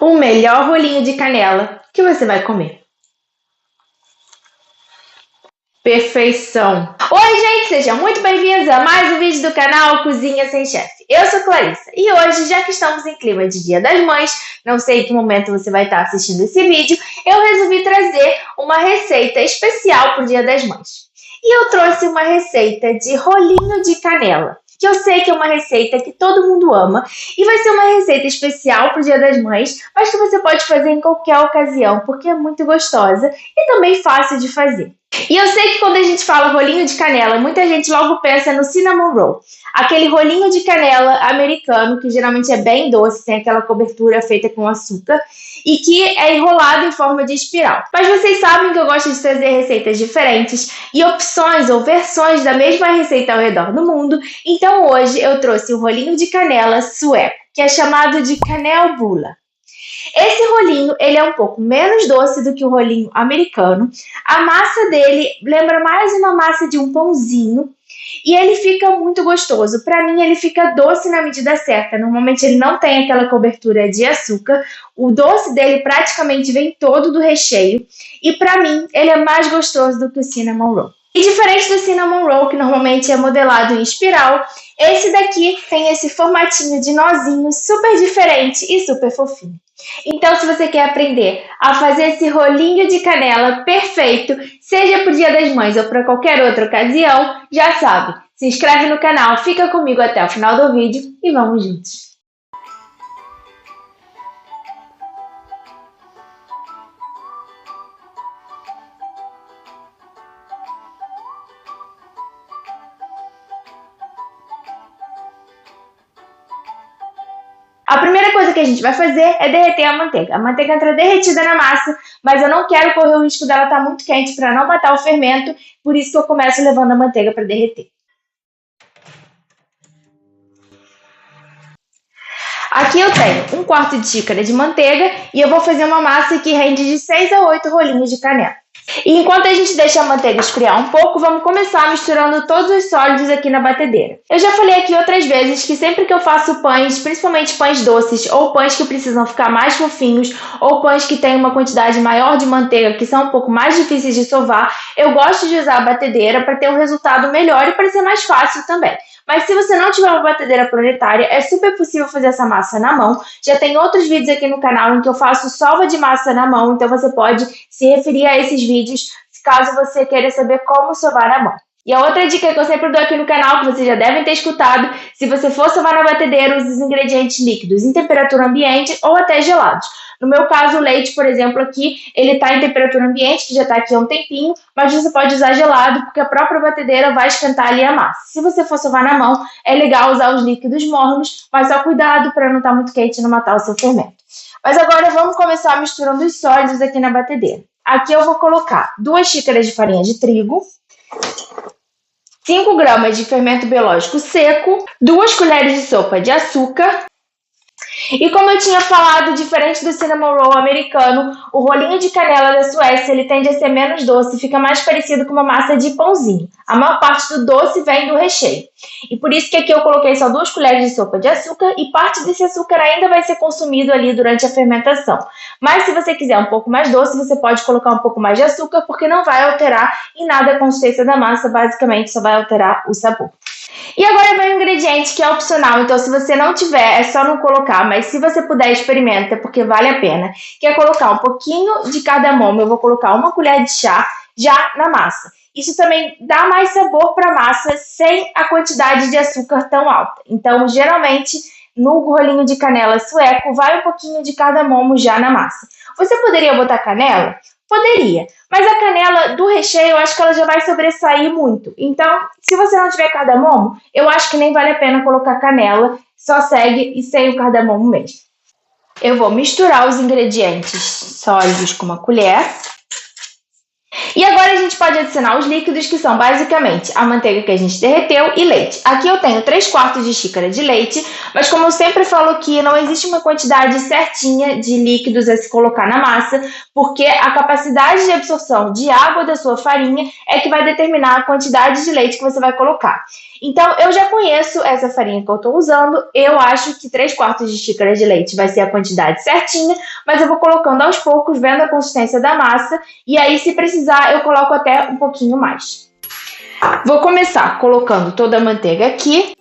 O melhor rolinho de canela que você vai comer. Perfeição! Oi, gente! Sejam muito bem-vindos a mais um vídeo do canal Cozinha Sem Chefe. Eu sou Clarissa e hoje, já que estamos em clima de Dia das Mães, não sei em que momento você vai estar assistindo esse vídeo, eu resolvi trazer uma receita especial para o Dia das Mães. E eu trouxe uma receita de rolinho de canela, que eu sei que é uma receita que todo mundo ama e vai ser uma receita especial para o Dia das Mães, mas que você pode fazer em qualquer ocasião, porque é muito gostosa e também fácil de fazer. E eu sei que quando a gente fala rolinho de canela, muita gente logo pensa no cinnamon roll, aquele rolinho de canela americano que geralmente é bem doce, tem aquela cobertura feita com açúcar e que é enrolado em forma de espiral. Mas vocês sabem que eu gosto de trazer receitas diferentes e opções ou versões da mesma receita ao redor do mundo, então hoje eu trouxe o rolinho de canela sueco, que é chamado de kanelbulla. Esse rolinho, ele é um pouco menos doce do que o rolinho americano. A massa dele lembra mais uma massa de um pãozinho e ele fica muito gostoso. Para mim, ele fica doce na medida certa. Normalmente, ele não tem aquela cobertura de açúcar. O doce dele praticamente vem todo do recheio. E para mim, ele é mais gostoso do que o cinnamon roll. E diferente do cinnamon roll, que normalmente é modelado em espiral, esse daqui tem esse formatinho de nozinho super diferente e super fofinho. Então, se você quer aprender a fazer esse rolinho de canela perfeito, seja para o Dia das Mães ou para qualquer outra ocasião, já sabe, se inscreve no canal, fica comigo até o final do vídeo e vamos juntos! A primeira coisa que a gente vai fazer é derreter a manteiga. A manteiga entra derretida na massa, mas eu não quero correr o risco dela estar muito quente para não matar o fermento, por isso que eu começo levando a manteiga para derreter. Aqui eu tenho 1/4 de xícara de manteiga e eu vou fazer uma massa que rende de 6 a 8 rolinhos de canela. E enquanto a gente deixa a manteiga esfriar um pouco, vamos começar misturando todos os sólidos aqui na batedeira. Eu já falei aqui outras vezes que sempre que eu faço pães, principalmente pães doces ou pães que precisam ficar mais fofinhos ou pães que têm uma quantidade maior de manteiga, que são um pouco mais difíceis de sovar, eu gosto de usar a batedeira para ter um resultado melhor e para ser mais fácil também. Mas se você não tiver uma batedeira planetária, é super possível fazer essa massa na mão. Já tem outros vídeos aqui no canal em que eu faço sova de massa na mão, então você pode se referir a esses vídeos caso você queira saber como sovar na mão. E a outra dica que eu sempre dou aqui no canal, que vocês já devem ter escutado, se você for sovar na batedeira, use os ingredientes líquidos em temperatura ambiente ou até gelados. No meu caso, o leite, por exemplo, aqui, ele está em temperatura ambiente, que já está aqui há um tempinho, mas você pode usar gelado, porque a própria batedeira vai esquentar ali a massa. Se você for sovar na mão, é legal usar os líquidos mornos, mas só cuidado para não estar muito quente e não matar o seu fermento. Mas agora vamos começar misturando os sólidos aqui na batedeira. Aqui eu vou colocar 2 xícaras de farinha de trigo, 5 gramas de fermento biológico seco, 2 colheres de sopa de açúcar. E como eu tinha falado, diferente do cinnamon roll americano, o rolinho de canela da Suécia ele tende a ser menos doce, fica mais parecido com uma massa de pãozinho. A maior parte do doce vem do recheio. E por isso que aqui eu coloquei só 2 colheres de sopa de açúcar e parte desse açúcar ainda vai ser consumido ali durante a fermentação. Mas se você quiser um pouco mais doce, você pode colocar um pouco mais de açúcar, porque não vai alterar em nada a consistência da massa, basicamente só vai alterar o sabor. E agora vem um ingrediente que é opcional, então se você não tiver, é só não colocar, mas se você puder, experimenta, porque vale a pena, que é colocar um pouquinho de cardamomo. Eu vou colocar 1 colher de chá já na massa. Isso também dá mais sabor para a massa sem a quantidade de açúcar tão alta. Então, geralmente, no rolinho de canela sueco, vai um pouquinho de cardamomo já na massa. Você poderia botar canela? Poderia, mas a canela do recheio eu acho que ela já vai sobressair muito. Então, se você não tiver cardamomo, eu acho que nem vale a pena colocar canela, só segue e sem o cardamomo mesmo. Eu vou misturar os ingredientes sólidos com uma colher. E agora a gente pode adicionar os líquidos, que são basicamente a manteiga que a gente derreteu e leite. Aqui eu tenho 3/4 de xícara de leite, mas como eu sempre falo aqui, não existe uma quantidade certinha de líquidos a se colocar na massa, porque a capacidade de absorção de água da sua farinha é que vai determinar a quantidade de leite que você vai colocar. Então, eu já conheço essa farinha que eu estou usando, eu acho que 3/4 de xícara de leite vai ser a quantidade certinha, mas eu vou colocando aos poucos, vendo a consistência da massa, e aí se precisar eu coloco até um pouquinho mais. Vou começar colocando toda a manteiga aqui,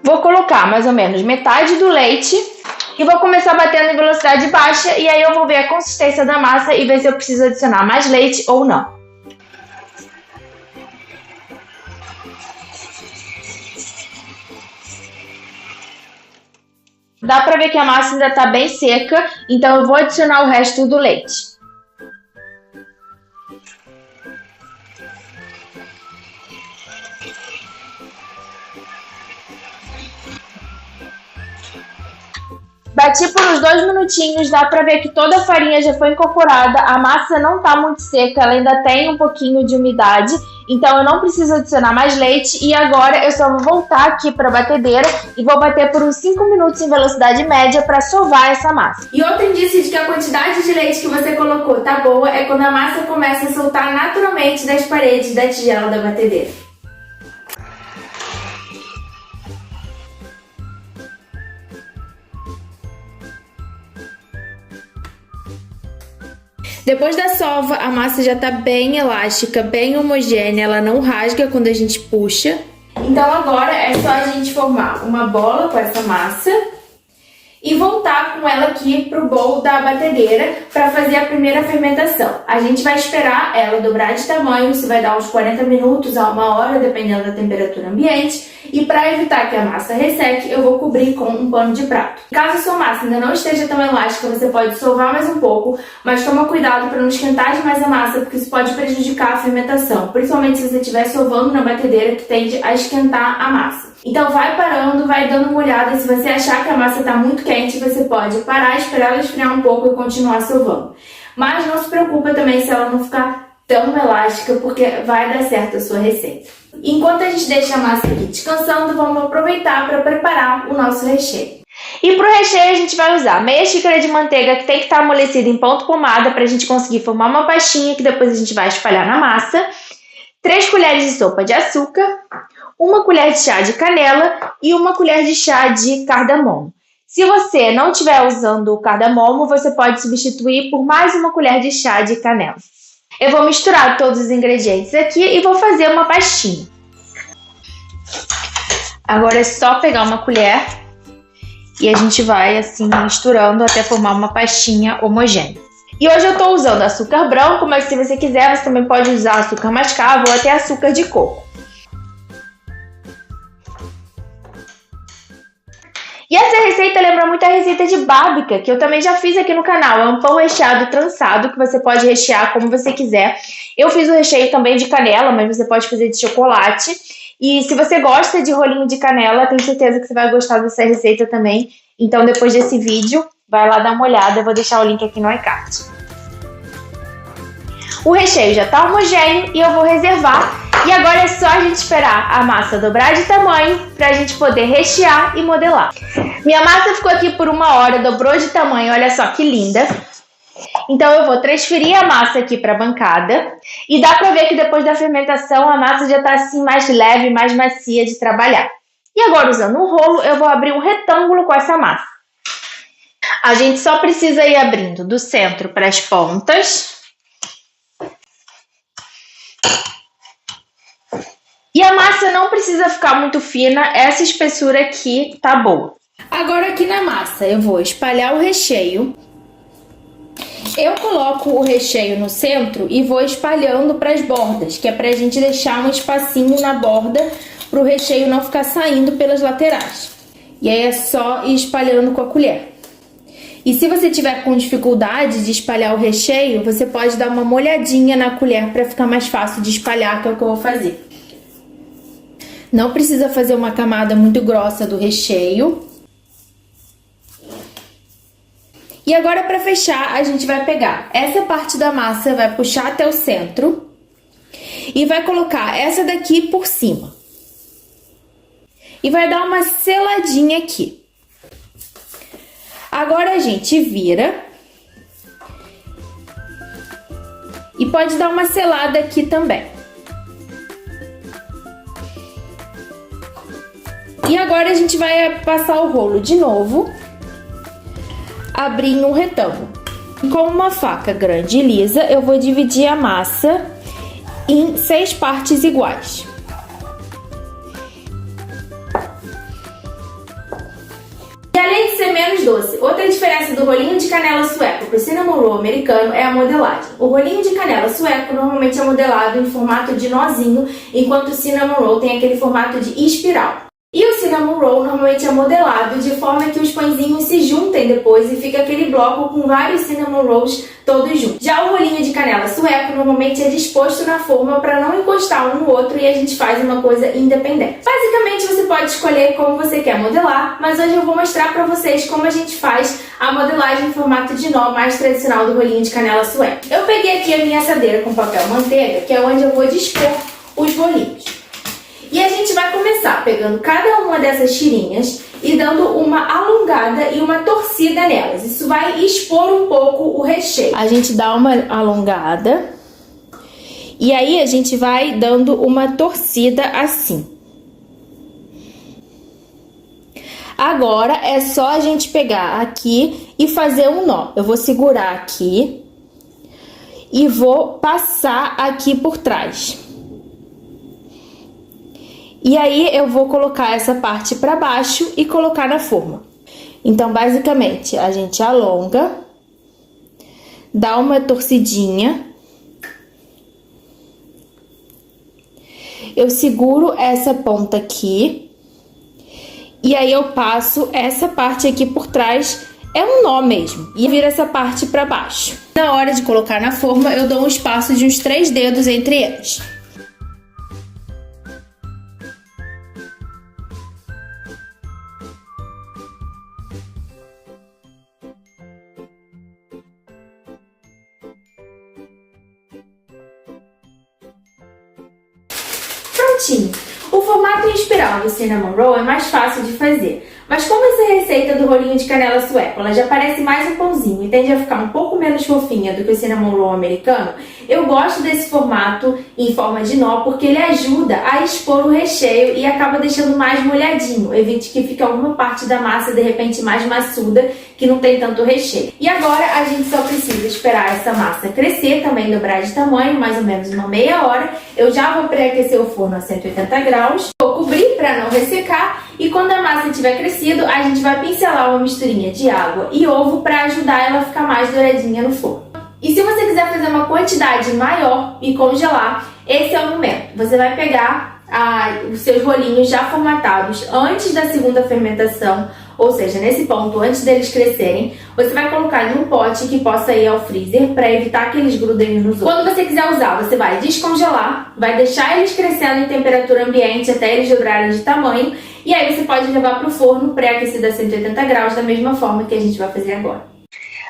vou colocar mais ou menos metade do leite, e vou começar batendo em velocidade baixa, e aí eu vou ver a consistência da massa e ver se eu preciso adicionar mais leite ou não. Dá pra ver que a massa ainda tá bem seca, então eu vou adicionar o resto do leite. Bati por uns 2 minutinhos, dá pra ver que toda a farinha já foi incorporada, a massa não tá muito seca, ela ainda tem um pouquinho de umidade, então eu não preciso adicionar mais leite, e agora eu só vou voltar aqui pra batedeira e vou bater por uns 5 minutos em velocidade média pra sovar essa massa. E outro indício de que a quantidade de leite que você colocou tá boa é quando a massa começa a soltar naturalmente das paredes da tigela da batedeira. Depois da sova, a massa já tá bem elástica, bem homogênea, ela não rasga quando a gente puxa. Então agora é só a gente formar uma bola com essa massa e voltar com ela aqui pro bowl da batedeira para fazer a primeira fermentação. A gente vai esperar ela dobrar de tamanho, isso vai dar uns 40 minutos a 1 hora, dependendo da temperatura ambiente. E para evitar que a massa resseque, eu vou cobrir com um pano de prato. Caso a sua massa ainda não esteja tão elástica, você pode sovar mais um pouco, mas toma cuidado para não esquentar demais a massa, porque isso pode prejudicar a fermentação, principalmente se você estiver sovando na batedeira, que tende a esquentar a massa. Então vai parando, vai dando uma olhada, e se você achar que a massa está muito quente, você pode parar, esperar ela esfriar um pouco e continuar sovando. Mas não se preocupa também se ela não ficar tão elástica, porque vai dar certo a sua receita. Enquanto a gente deixa a massa aqui descansando, vamos aproveitar para preparar o nosso recheio. E para o recheio a gente vai usar meia xícara de manteiga, que tem que estar amolecida em ponto pomada para a gente conseguir formar uma pastinha que depois a gente vai espalhar na massa, 3 colheres de sopa de açúcar, 1 colher de chá de canela e 1 colher de chá de cardamomo. Se você não estiver usando o cardamomo, você pode substituir por mais 1 colher de chá de canela. Eu vou misturar todos os ingredientes aqui e vou fazer uma pastinha. Agora é só pegar uma colher e a gente vai assim misturando até formar uma pastinha homogênea. E hoje eu estou usando açúcar branco, mas se você quiser, você também pode usar açúcar mascavo ou até açúcar de coco. E essa receita lembra muito a receita de bábica, que eu também já fiz aqui no canal. É um pão recheado trançado, que você pode rechear como você quiser. Eu fiz o recheio também de canela, mas você pode fazer de chocolate. E se você gosta de rolinho de canela, tenho certeza que você vai gostar dessa receita também. Então depois desse vídeo, vai lá dar uma olhada. Eu vou deixar o link aqui no iCard. O recheio já está homogêneo e eu vou reservar. E agora é só a gente esperar a massa dobrar de tamanho para a gente poder rechear e modelar. Minha massa ficou aqui por 1 hora, dobrou de tamanho, olha só que linda. Então eu vou transferir a massa aqui para a bancada. E dá para ver que depois da fermentação a massa já está assim mais leve, mais macia de trabalhar. E agora, usando um rolo, eu vou abrir um retângulo com essa massa. A gente só precisa ir abrindo do centro para as pontas. E a massa não precisa ficar muito fina, essa espessura aqui tá boa. Agora aqui na massa eu vou espalhar o recheio. Eu coloco o recheio no centro e vou espalhando para as bordas, que é pra gente deixar um espacinho na borda para o recheio não ficar saindo pelas laterais. E aí é só ir espalhando com a colher. E se você tiver com dificuldade de espalhar o recheio, você pode dar uma molhadinha na colher para ficar mais fácil de espalhar, que é o que eu vou fazer. Não precisa fazer uma camada muito grossa do recheio. E agora, para fechar, a gente vai pegar essa parte da massa, vai puxar até o centro e vai colocar essa daqui por cima. E vai dar uma seladinha aqui. Agora a gente vira. E pode dar uma selada aqui também. E agora a gente vai passar o rolo de novo, abrir em um retângulo. Com uma faca grande e lisa, eu vou dividir a massa em 6 partes iguais. E além de ser menos doce, outra diferença do rolinho de canela sueco para o cinnamon roll americano é a modelagem. O rolinho de canela sueco normalmente é modelado em formato de nozinho, enquanto o cinnamon roll tem aquele formato de espiral. E o cinnamon roll normalmente é modelado de forma que os pãezinhos se juntem depois e fica aquele bloco com vários cinnamon rolls todos juntos. Já o rolinho de canela sueco normalmente é disposto na forma para não encostar um no outro e a gente faz uma coisa independente. Basicamente você pode escolher como você quer modelar, mas hoje eu vou mostrar para vocês como a gente faz a modelagem em formato de nó mais tradicional do rolinho de canela sueco. Eu peguei aqui a minha assadeira com papel manteiga, que é onde eu vou dispor os rolinhos. E a gente vai começar pegando cada uma dessas tirinhas e dando uma alongada e uma torcida nelas. Isso vai expor um pouco o recheio. A gente dá uma alongada e aí a gente vai dando uma torcida assim. Agora é só a gente pegar aqui e fazer um nó. Eu vou segurar aqui e vou passar aqui por trás. E aí eu vou colocar essa parte para baixo e colocar na forma. Então, basicamente, a gente alonga, dá uma torcidinha. Eu seguro essa ponta aqui. E aí eu passo essa parte aqui por trás, é um nó mesmo. E vira essa parte para baixo. Na hora de colocar na forma, eu dou um espaço de uns 3 dedos entre eles. Prontinho! O formato em espiral do cinnamon roll é mais fácil de fazer, mas como essa receita do rolinho de canela sueco ela já parece mais um pãozinho e tende a ficar um pouco menos fofinha do que o cinnamon roll americano, eu gosto desse formato em forma de nó porque ele ajuda a expor o recheio e acaba deixando mais molhadinho, evite que fique alguma parte da massa de repente mais maçuda, que não tem tanto recheio. E agora a gente só precisa esperar essa massa crescer, também dobrar de tamanho, mais ou menos uma meia hora. Eu já vou pré-aquecer o forno a 180 graus, vou cobrir para não ressecar e quando a massa tiver crescido, a gente vai pincelar uma misturinha de água e ovo para ajudar ela a ficar mais douradinha no forno. E se você quiser fazer uma quantidade maior e congelar, esse é o momento. Você vai pegar os seus rolinhos já formatados antes da segunda fermentação, ou seja, nesse ponto, antes deles crescerem, você vai colocar em um pote que possa ir ao freezer para evitar que eles grudem uns nos outros. Quando você quiser usar, você vai descongelar, vai deixar eles crescendo em temperatura ambiente até eles dobrarem de tamanho e aí você pode levar para o forno pré-aquecido a 180 graus da mesma forma que a gente vai fazer agora.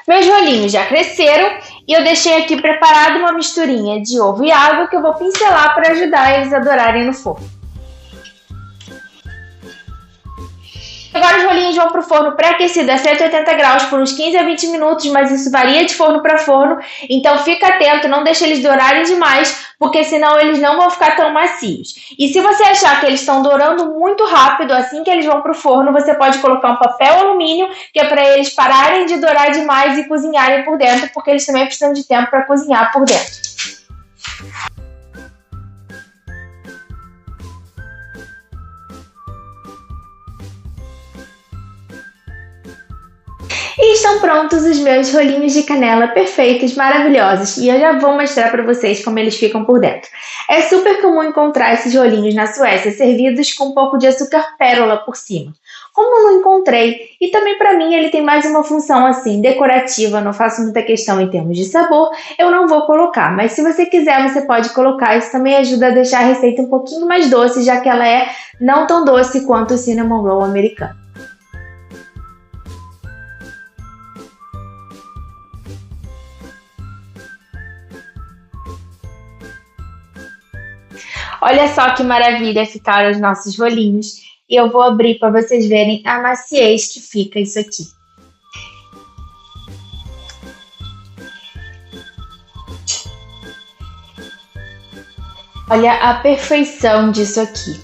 Meus rolinhos já cresceram e eu deixei aqui preparado uma misturinha de ovo e água que eu vou pincelar para ajudar eles a dourarem no forno. Agora os rolinhos vão para o forno pré-aquecido a 180 graus por uns 15 a 20 minutos, mas isso varia de forno para forno, então fica atento, não deixe eles dourarem demais, porque senão eles não vão ficar tão macios. E se você achar que eles estão dourando muito rápido, assim que eles vão para o forno, você pode colocar um papel alumínio, que é para eles pararem de dourar demais e cozinharem por dentro, porque eles também precisam de tempo para cozinhar por dentro. E estão prontos os meus rolinhos de canela perfeitos, maravilhosos, e eu já vou mostrar para vocês como eles ficam por dentro. É super comum encontrar esses rolinhos na Suécia servidos com um pouco de açúcar pérola por cima. Como eu não encontrei, e também para mim ele tem mais uma função assim, decorativa, não faço muita questão em termos de sabor, eu não vou colocar, mas se você quiser você pode colocar, isso também ajuda a deixar a receita um pouquinho mais doce, já que ela é não tão doce quanto o cinnamon roll americano. Olha só que maravilha ficaram os nossos rolinhos. E eu vou abrir para vocês verem a maciez que fica isso aqui. Olha a perfeição disso aqui.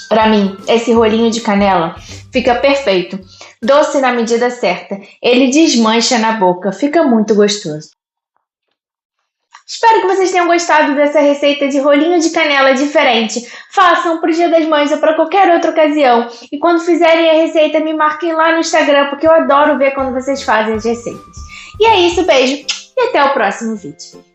Para mim, esse rolinho de canela fica perfeito. Doce na medida certa. Ele desmancha na boca, fica muito gostoso. Espero que vocês tenham gostado dessa receita de rolinho de canela diferente. Façam para o Dia das Mães ou para qualquer outra ocasião. E quando fizerem a receita, me marquem lá no Instagram, porque eu adoro ver quando vocês fazem as receitas. E é isso, beijo e até o próximo vídeo.